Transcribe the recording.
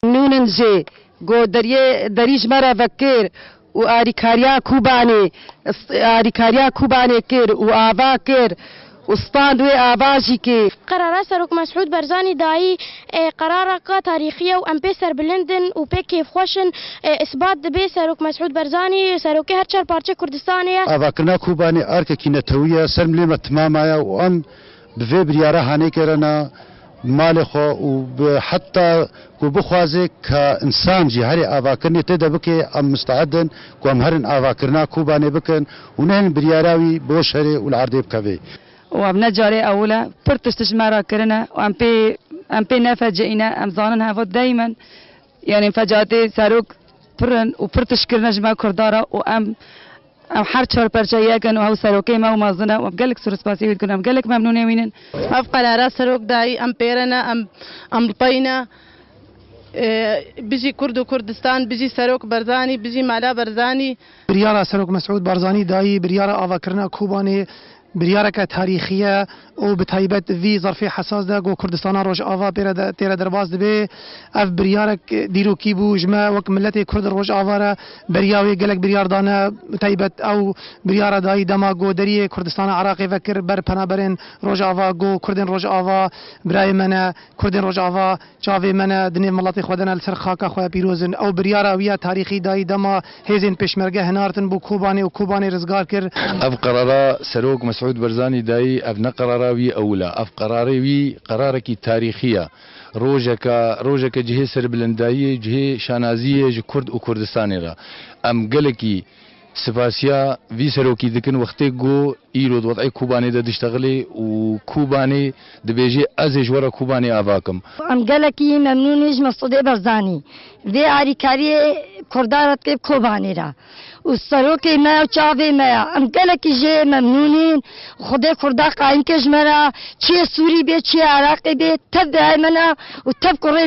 نونن جي گو دریج مرا فکر و آریکاریا کوبانه کر و آوا کر وسطان دوی آواجی که قرار سروک مسعود برزانی دایی قرار کا تاریخیه و ام پی سر بلندن و پی کیف خوشن اثبات دبی سروک مسعود برزانی سروک هر چهار پارچه کردستانیه آوا کرنا کوبانی ارک کی نتویه سر ملیم تمامه و ام به بریاره هانی کرنا مال خو و حتى بخوازك كإنسان جي هري آواكرني تدا بكي أم مستعدن كوام هرن آواكرنا كوباني بكن ونهن برياراوي بوشهري والعرضي بكبي وابنا جاري أولا برتش تجمارا كرنا وأم بي نفجئنا أم ظانن هفوت دايما يعني فجأتي ساروك برن وبرتش كرنا جماع كردارا وأم هر چهار پرچه یکن و هاو سروکی ما و مازنه و بگلک سرسپاسی وید کنم بگلک ممنونه وینن افقا لارا سروک دای ام پیرنا ام لطینا بيجي كرد وكردستان بيجي سروك برزاني بيجي مالا برزاني بريارة سروك مسعود برزاني داي بريارة آواكرنا كوباني بريارة تاريخية و بتايبت في ظرفي حساس ده جو كردستان روج آوا تيرا درباز دبي اف بريارة ديرو كيبو جمع وك ملتي كرد روج آوا برياوي قلق بريار دانا تايبت او بريارة داي دما جو دريه كردستان عراقي فكر بر پنابرين روج آوا جو كردن روج آوا براي منا كردن روج آوا چاوي منا دني ملاتي خودنا لسر خاكا خويا بيروزن او بريارة ويا تاريخي داي دما هيزين پشمرگه هنارتن بو كوباني و كوباني رزگار كر اف قرارا سروك مسعود برزاني داي اف نقراراوي اولا اف قراراوي قراركي تاريخيه روجك جهه سربلندايي جهه شانازيه ج كرد و كردستاني را ام قلكي سفاسيا في سروكي دكن وقتي جو ايرود وضعي كوباني دا دشتغلي و كوباني دبيجي ازج ورا كوباني افاكم ام قلكي ممنونج مسعود برزاني في عريكاري كردارت كيف كوباني را والسروكي ما وشافي ما ام قلكي جي ممنونين خدي كردا قايم كجمرا چي سوري بي چي عراقي بي تب منا وتب كوري